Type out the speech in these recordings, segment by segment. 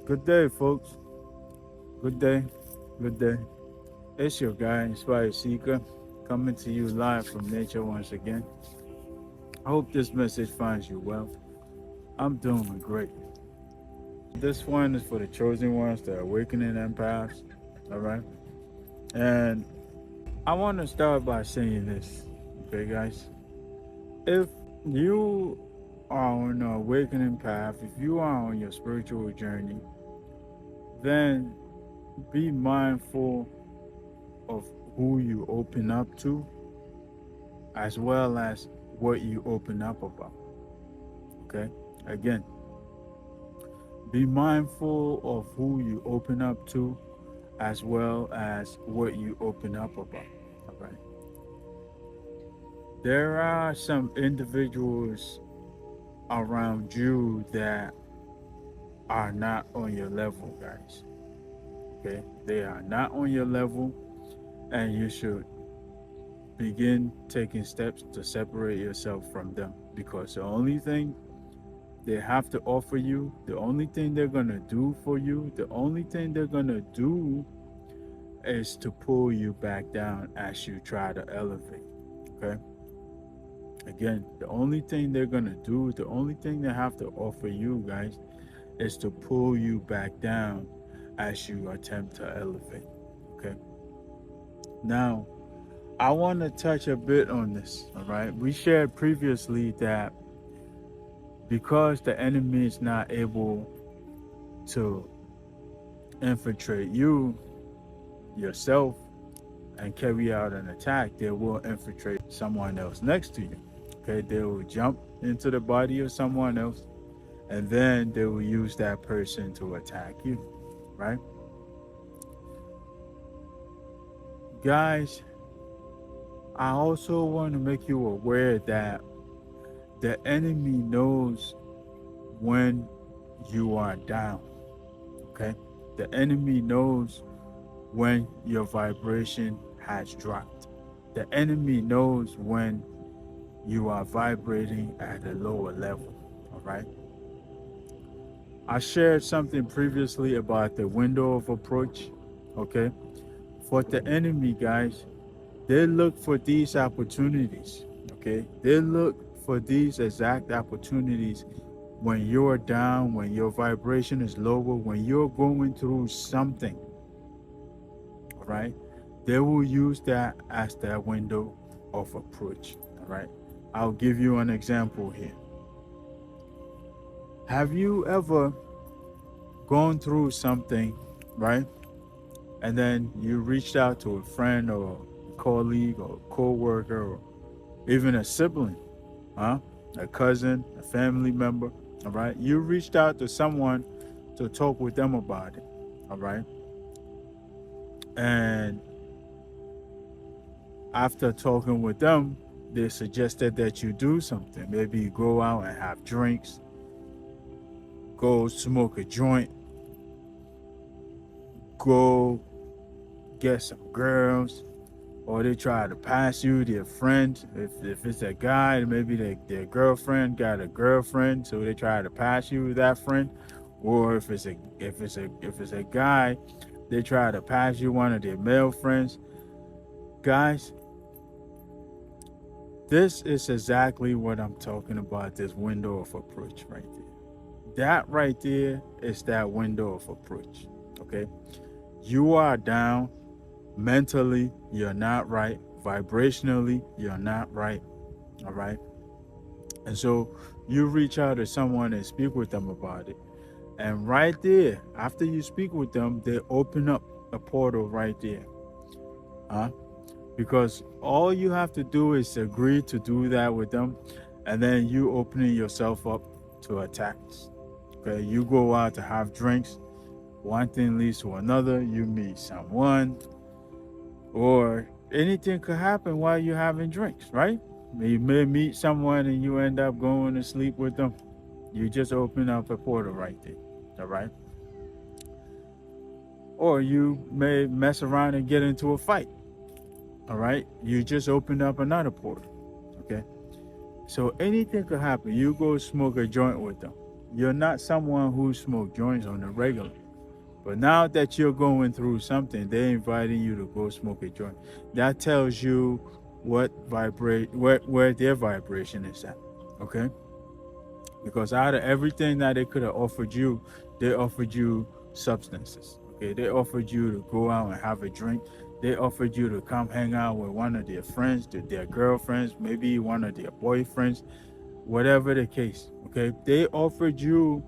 Good day, folks. Good day. Good day. It's your guy, Inspired Seeker, coming to you live from nature once again. I hope this message finds you well. I'm doing great. This one is for the chosen ones, the awakening empaths. All right. And I want to start by saying this, okay, guys? If you are on an awakening path, if you are on your spiritual journey, then be mindful of who you open up to as well as what you open up about. Okay? Again, be mindful of who you open up to as well as what you open up about. All right. There are some individuals around you that are not on your level, guys. Okay? They are not on your level, and you should begin taking steps to separate yourself from them, because the only thing they have to offer you, the only thing they're going to do for you, the only thing they're going to do is to pull you back down as you try to elevate. Okay? Again, the only thing they're going to do, the only thing they have to offer you, guys, is to pull you back down as you attempt to elevate. Okay? Now, I want to touch a bit on this. All right? We shared previously that because the enemy is not able to infiltrate you yourself and carry out an attack, they will infiltrate someone else next to you. Okay, they will jump into the body of someone else, and then they will use that person to attack you, right? Guys, I also want to make you aware that the enemy knows when you are down. Okay? The enemy knows when your vibration has dropped. The enemy knows when you are vibrating at a lower level. All right? I shared something previously about the window of approach. Okay? For the enemy, guys, they look for these opportunities. Okay? They look for these exact opportunities when you're down, when your vibration is lower, when you're going through something. All right? They will use that as their window of approach. All right? I'll give you an example here. Have you ever gone through something, right? And then you reached out to a friend or a colleague or a co-worker or even a sibling, huh? A cousin, a family member, all right? You reached out to someone to talk with them about it, all right? And after talking with them, they suggested that you do something. Maybe you go out and have drinks, go smoke a joint, go get some girls, or they try to pass you their friend. If it's a guy, maybe their girlfriend got a girlfriend, so they try to pass you that friend. Or if it's a guy, they try to pass you one of their male friends. Guys, this is exactly what I'm talking about, this window of approach right there. That right there is that window of approach. Okay? You are down. Mentally, you're not right. Vibrationally, you're not right. All right? And so you reach out to someone and speak with them about it. And right there, after you speak with them, they open up a portal right there. Huh? Because all you have to do is agree to do that with them, and then you opening yourself up to attacks. Okay? You go out to have drinks. One thing leads to another. You meet someone, or anything could happen while you're having drinks, right? You may meet someone and you end up going to sleep with them. You just open up a portal right there, all right? Or you may mess around and get into a fight, all right? You just open up another portal, okay? So anything could happen. You go smoke a joint with them, You're not someone who smokes joints on the regular. But now that you're going through something, they're inviting you to go smoke a joint. That tells you what vibrate where their vibration is at. Okay? Because out of everything that they could have offered you, they offered you substances. Okay, they offered you to go out and have a drink. They offered you to come hang out with one of their friends, their girlfriends, maybe one of their boyfriends, whatever the case. Okay, they offered you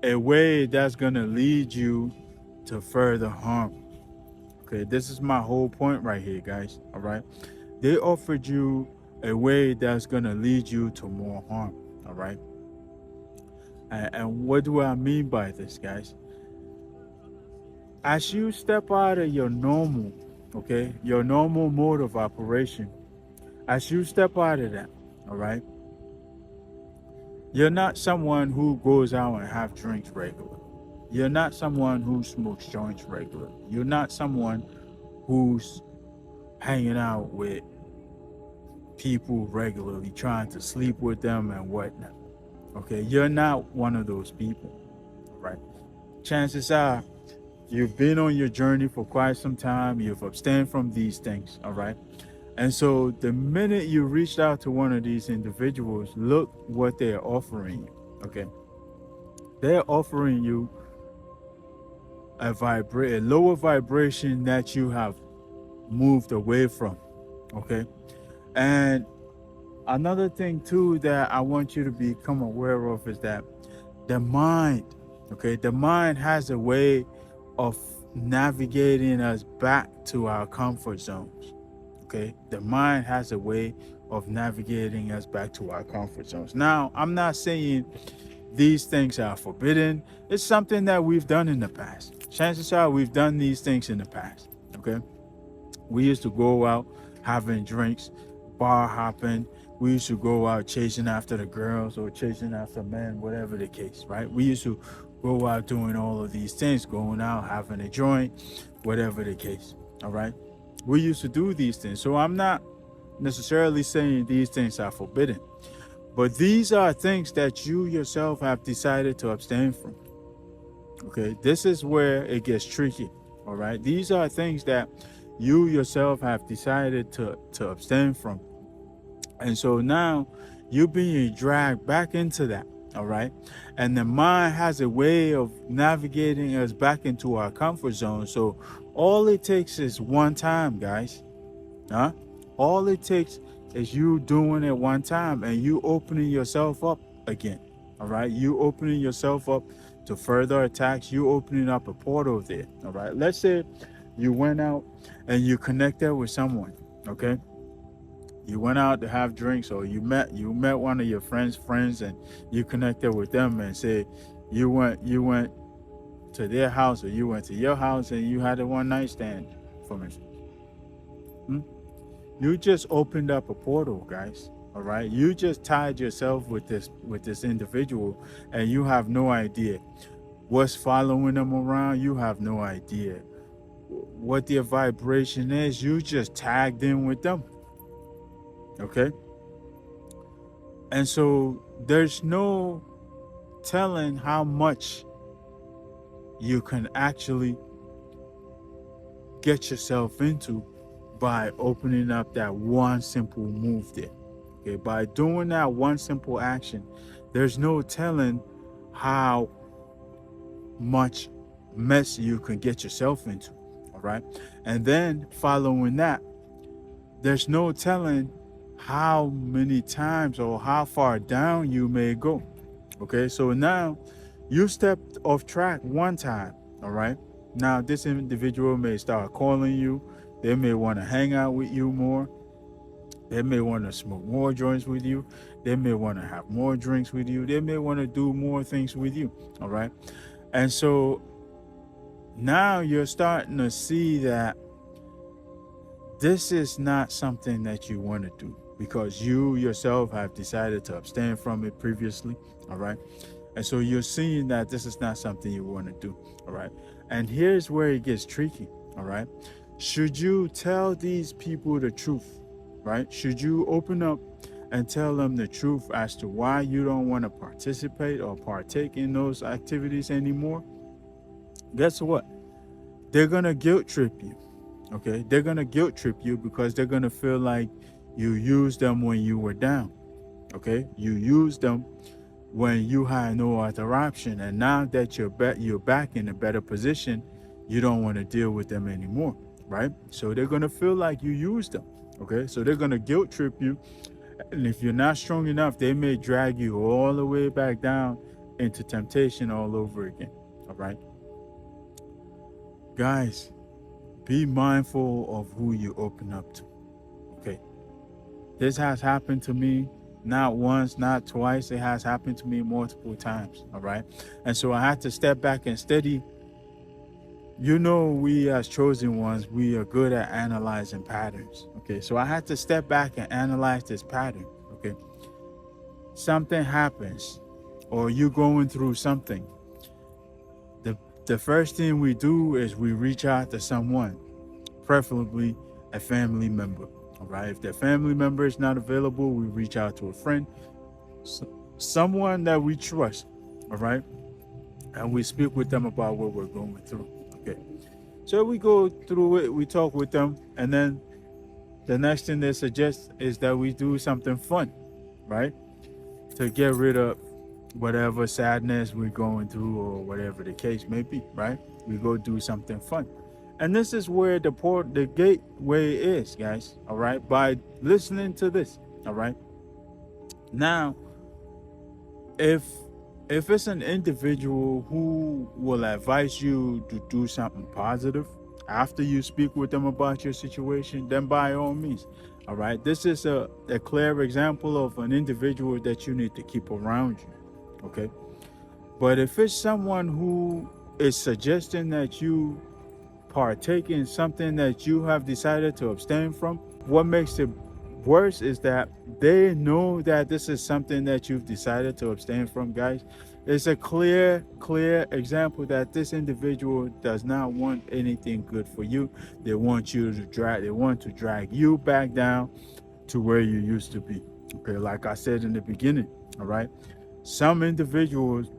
a way that's gonna lead you to further harm. Okay, this is my whole point right here, guys. All right, they offered you a way that's gonna lead you to more harm. All right. And what do I mean by this, guys? As you step out of your normal, okay, your normal mode of operation, as you step out of that, all right, you're not someone who goes out and have drinks regularly. You're not someone who smokes joints regularly. You're not someone who's hanging out with people regularly, trying to sleep with them and whatnot. Okay, you're not one of those people, right? Chances are you've been on your journey for quite some time. You've abstained from these things, all right? And so the minute you reached out to one of these individuals, look what they're offering you, okay? They're offering you a lower vibration that you have moved away from, okay? And another thing too that I want you to become aware of is that the mind, okay, the mind has a way of navigating us back to our comfort zones. Okay, the mind has a way of navigating us back to our comfort zones. Now, I'm not saying these things are forbidden. It's something that we've done in the past. Chances are we've done these things in the past. Okay, we used to go out having drinks, bar hopping. We used to go out chasing after the girls or chasing after men, whatever the case, right? We used to go out doing all of these things, going out, having a joint, whatever the case, all right? We used to do these things. So I'm not necessarily saying these things are forbidden, but these are things that you yourself have decided to abstain from, okay? This is where it gets tricky, all right? These are things that you yourself have decided to abstain from. And so now you're being dragged back into that, all right? And the mind has a way of navigating us back into our comfort zone. So all it takes is one time, guys. Huh? All it takes is you doing it one time and you opening yourself up again, all right? You opening yourself up to further attacks. You opening up a portal there, all right? Let's say you went out and you connected with someone, okay? You went out to have drinks, or you met one of your friends and you connected with them and said you went to their house or you went to your house and you had a one night stand, for instance. You just opened up a portal, guys. All right, you just tied yourself with this individual and you have no idea what's following them around. You have no idea what their vibration is. You just tagged in with them. Okay, and so there's no telling how much you can actually get yourself into by opening up that one simple move there. Okay, by doing that one simple action, there's no telling how much mess you can get yourself into. All right, and then following that, there's no telling how many times or how far down you may go. Okay, so now you stepped off track one time, all right? Now this individual may start calling you. They may want to hang out with you more. They may want to smoke more joints with you. They may want to have more drinks with you. They may want to do more things with you, all right? And so now you're starting to see that this is not something that you want to do, because you yourself have decided to abstain from it previously, all right? And so you're seeing that this is not something you want to do, all right? And here's where it gets tricky, all right? Should you tell these people the truth, right? Should you open up and tell them the truth as to why you don't want to participate or partake in those activities anymore, guess what? They're going to guilt trip you. Okay? They're going to guilt trip you because they're going to feel like you used them when you were down. Okay? You used them when you had no other option. And now that you're back in a better position, you don't want to deal with them anymore. Right? So they're going to feel like you used them. Okay? So they're going to guilt trip you. And if you're not strong enough, they may drag you all the way back down into temptation all over again. All right? Guys, be mindful of who you open up to. Okay. This has happened to me not once, not twice. It has happened to me multiple times. All right. And so I had to step back and study. We as chosen ones, we are good at analyzing patterns. Okay. So I had to step back and analyze this pattern. Okay. Something happens, or you going through something. The first thing we do is we reach out to someone, preferably a family member. All right. If the family member is not available, we reach out to a friend, someone that we trust. All right. And we speak with them about what we're going through. Okay. So we go through it, we talk with them, and then the next thing they suggest is that we do something fun, right? To get rid of whatever sadness we're going through or whatever the case may be, right? We go do something fun. And this is where the gateway is, guys. All right. By listening to this. All right. Now, if it's an individual who will advise you to do something positive after you speak with them about your situation, then by all means. All right. This is a clear example of an individual that you need to keep around you. Okay. But if it's someone who is suggesting that you partake in something that you have decided to abstain from, what makes it worse is that they know that this is something that you've decided to abstain from, guys. It's a clear example that this individual does not want anything good for you. They want to drag you back down to where you used to be. Okay, like I said in the beginning, all right? Some individuals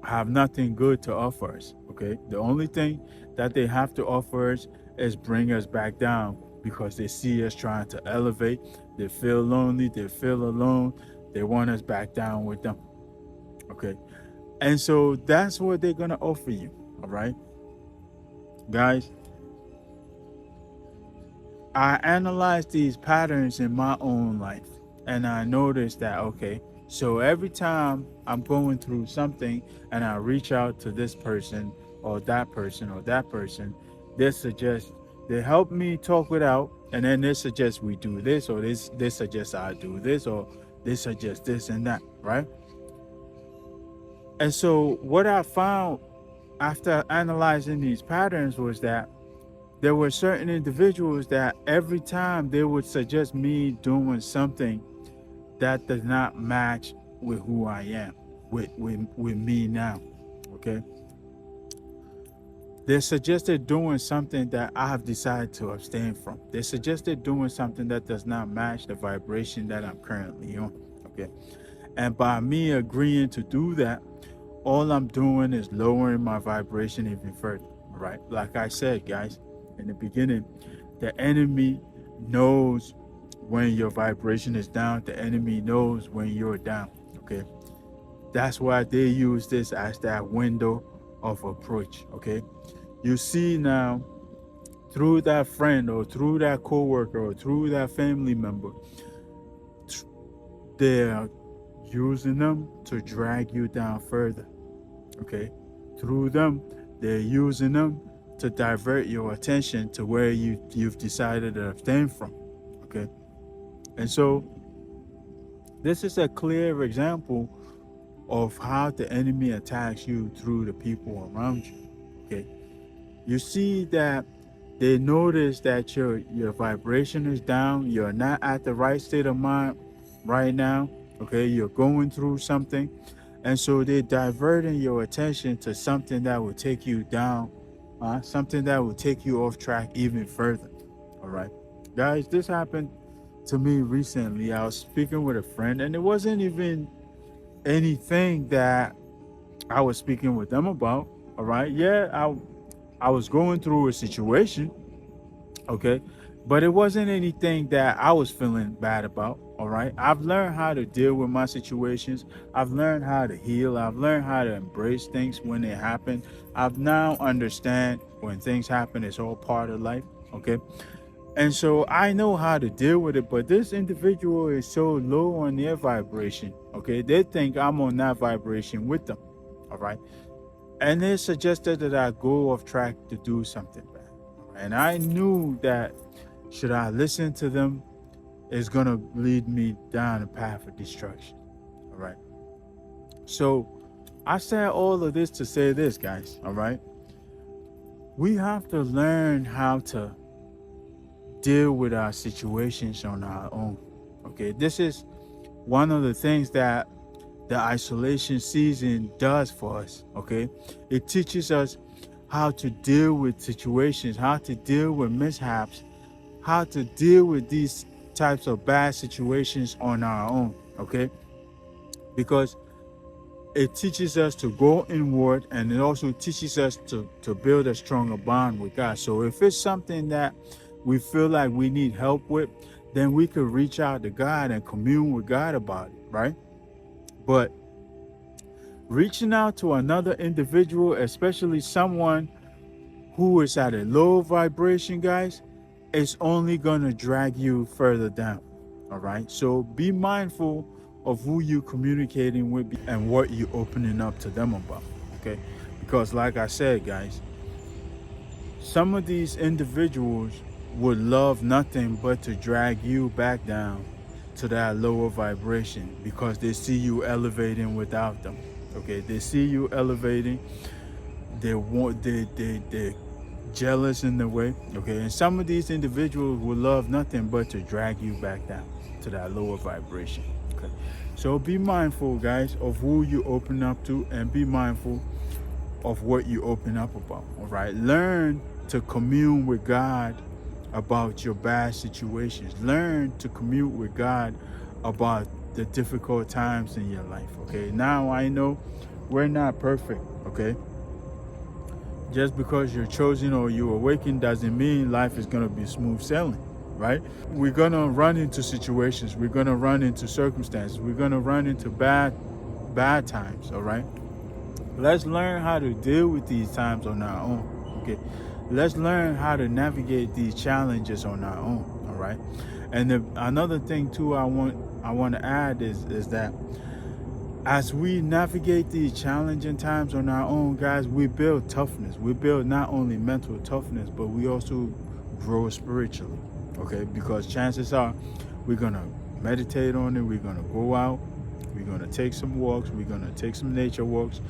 have nothing good to offer us. Okay, the only thing that they have to offer us is bring us back down because they see us trying to elevate. They feel lonely, they feel alone, they want us back down with them. Okay, and so that's what they're gonna offer you. All right, guys, I analyzed these patterns in my own life, and I noticed that, okay, so every time I'm going through something and I reach out to this person or that person or that person, they help me talk it out, and then they suggest we do this, or they suggest I do this, or they suggest this and that, right? And so what I found after analyzing these patterns was that there were certain individuals that every time they would suggest me doing something that does not match with who I am, with me now. Okay. They suggested doing something that I have decided to abstain from. They suggested doing something that does not match the vibration that I'm currently on. Okay. And by me agreeing to do that, all I'm doing is lowering my vibration even further. Right? Like I said, guys, in the beginning, the enemy knows when your vibration is down. The enemy knows when you're down. Okay. That's why they use this as that window of approach. Okay. You see now, through that friend or through that coworker or through that family member, they're using them to drag you down further. Okay. Through them, they're using them to divert your attention to where you've decided to abstain from. Okay. And so this is a clear example of how the enemy attacks you through the people around you. Okay. You see that they notice that your vibration is down, you're not at the right state of mind right now. Okay, you're going through something. And so they're diverting your attention to something that will take you down, something that will take you off track even further. All right. Guys, this happened to me recently. I was speaking with a friend, and it wasn't even anything that I was speaking with them about. All right. Yeah, I was going through a situation, okay, but it wasn't anything that I was feeling bad about. All right. I've learned how to deal with my situations. I've learned how to heal. I've learned how to embrace things when they happen. I've now understand when things happen, it's all part of life. Okay. And so I know how to deal with it, but this individual is so low on their vibration. Okay. They think I'm on that vibration with them. All right. And they suggested that I go off track to do something bad. And I knew that should I listen to them, it's gonna lead me down a path of destruction. All right. So I said all of this to say this, guys. All right. We have to learn how to deal with our situations on our own. Okay. This is one of the things that the isolation season does for us. Okay. It teaches us how to deal with situations, how to deal with mishaps, how to deal with these types of bad situations on our own. Okay. Because it teaches us to go inward, and it also teaches us to build a stronger bond with God. So if it's something that we feel like we need help with, then we could reach out to God and commune with God about it, right? But reaching out to another individual, especially someone who is at a low vibration, guys, it's only going to drag you further down. All right. So be mindful of who you communicating with and what you opening up to them about. Okay. Because like I said, guys, some of these individuals would love nothing but to drag you back down to that lower vibration because they see you elevating without them. Okay. They see you elevating. They're jealous in the way. Okay. And some of these individuals would love nothing but to drag you back down to that lower vibration. Okay. So be mindful, guys, of who you open up to, and be mindful of what you open up about. All right. Learn to commune with God about your bad situations. Learn to commune with God about the difficult times in your life. Okay. Now I know we're not perfect. Okay. Just because you're chosen or you awaken doesn't mean life is going to be smooth sailing, right? We're going to run into situations. We're going to run into circumstances. We're going to run into bad times, all right? Let's learn how to deal with these times on our own, okay? Let's learn how to navigate these challenges on our own, all right? And another thing too I want to add is that as we navigate these challenging times on our own, guys, we build toughness. We build not only mental toughness, but we also grow spiritually, okay? Because chances are we're going to meditate on it. We're going to go out. We're going to take some walks. We're going to take some nature walks.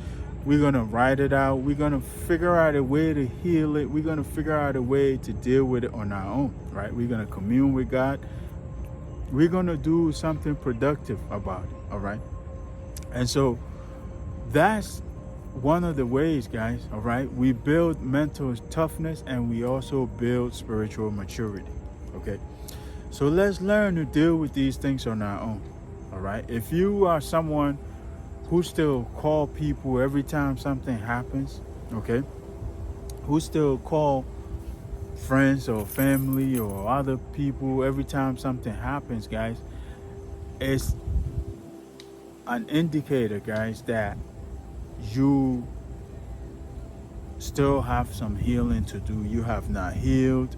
We're going to write it out. We're going to figure out a way to heal it. We're going to figure out a way to deal with it on our own, right? We're going to commune with God. We're going to do something productive about it, all right? And so that's one of the ways, guys, all right? We build mental toughness and we also build spiritual maturity, okay? So let's learn to deal with these things on our own, all right? If you are someone who still call people every time something happens, okay? Who still call friends or family or other people every time something happens, guys, it's an indicator, guys, that you still have some healing to do. You have not healed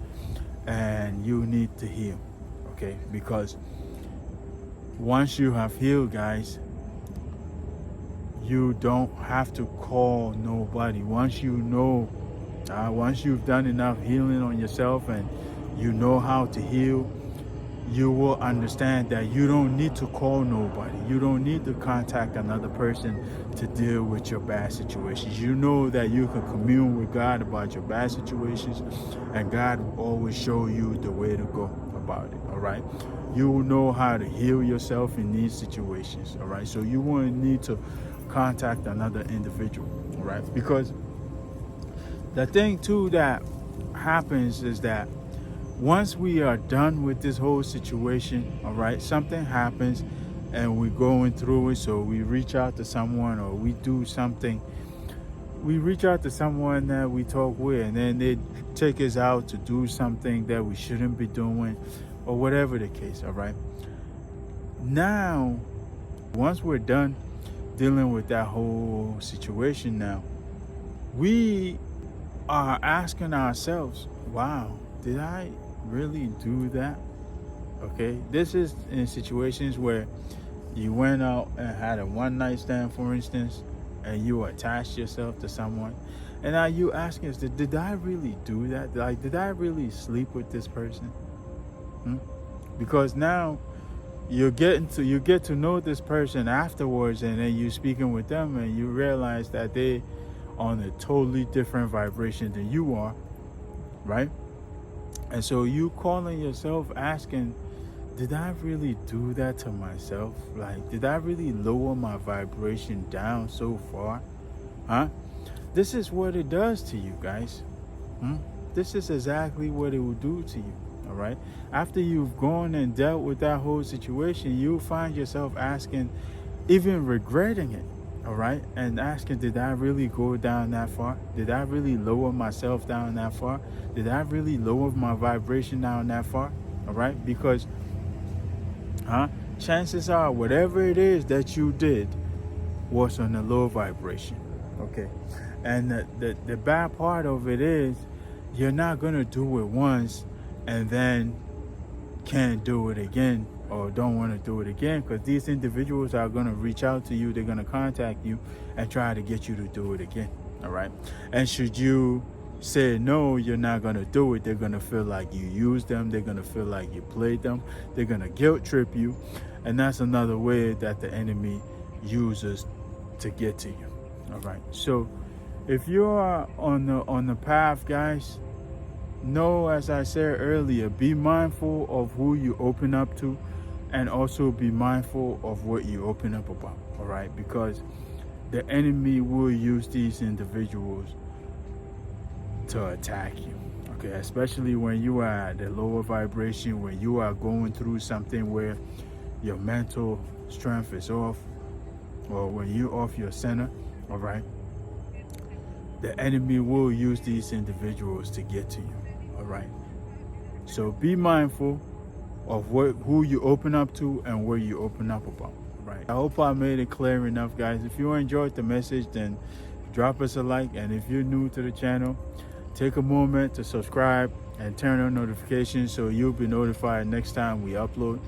and you need to heal, okay? Because once you have healed, guys, you don't have to call nobody. Once you know, once you've done enough healing on yourself and you know how to heal, you will understand that you don't need to call nobody. You don't need to contact another person to deal with your bad situations. You know that you can commune with God about your bad situations, and God will always show you the way to go about it, all right? You will know how to heal yourself in these situations, all right? So you won't need to contact another individual, all right? Because the thing too that happens is that once we are done with this whole situation, all right, something happens and we're going through it, so we reach out to someone or we do something. We reach out to someone that we talk with, and then they take us out to do something that we shouldn't be doing, or whatever the case, all right? Now, once we're done dealing with that whole situation now, we are asking ourselves, wow, did I really do that? Okay, this is in situations where you went out and had a one night stand, for instance, and you attached yourself to someone, and now you asking us, did I really do that? Like, did I really sleep with this person? Because now you get to know this person afterwards, and then you speaking with them and you realize that they on a totally different vibration than you are, right? And so you calling yourself asking, did I really do that to myself? Like, did I really lower my vibration down so far? This is what it does to you guys. This is exactly what it will do to you. All right. After you've gone and dealt with that whole situation, you'll find yourself asking, even regretting it. All right. And asking, did I really go down that far? Did I really lower myself down that far? Did I really lower my vibration down that far? All right. Because chances are whatever it is that you did was on a low vibration. Okay. And the bad part of it is you're not going to do it once and then can't do it again or don't want to do it again, because these individuals are going to reach out to you. They're going to contact you and try to get you to do it again. All right. And should you say no, you're not going to do it, they're going to feel like you used them. They're going to feel like you played them. They're going to guilt trip you. And that's another way that the enemy uses to get to you. All right. So if you are on the path, guys, know, as I said earlier, be mindful of who you open up to, and also be mindful of what you open up about. All right. Because the enemy will use these individuals to attack you. Okay. Especially when you are at a lower vibration, when you are going through something where your mental strength is off, or when you're off your center. All right. The enemy will use these individuals to get to you. All right. So be mindful of who you open up to and where you open up about. Right. I hope I made it clear enough, guys. If you enjoyed the message, then drop us a like. And if you're new to the channel, take a moment to subscribe and turn on notifications so you'll be notified next time we upload.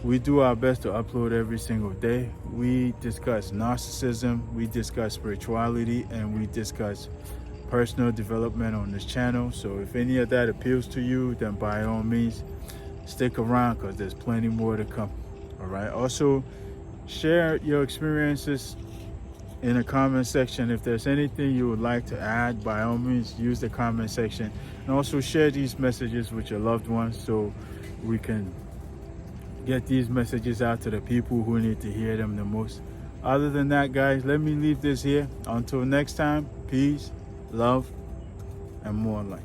We do our best to upload every single day. We discuss narcissism, we discuss spirituality, and we discuss personal development on this channel. So if any of that appeals to you, then by all means, stick around, because there's plenty more to come. All right. Also, share your experiences in the comment section. If there's anything you would like to add, by all means, use the comment section. And also share these messages with your loved ones so we can get these messages out to the people who need to hear them the most. Other than that, guys, let me leave this here. Until next time, peace, love, and more life.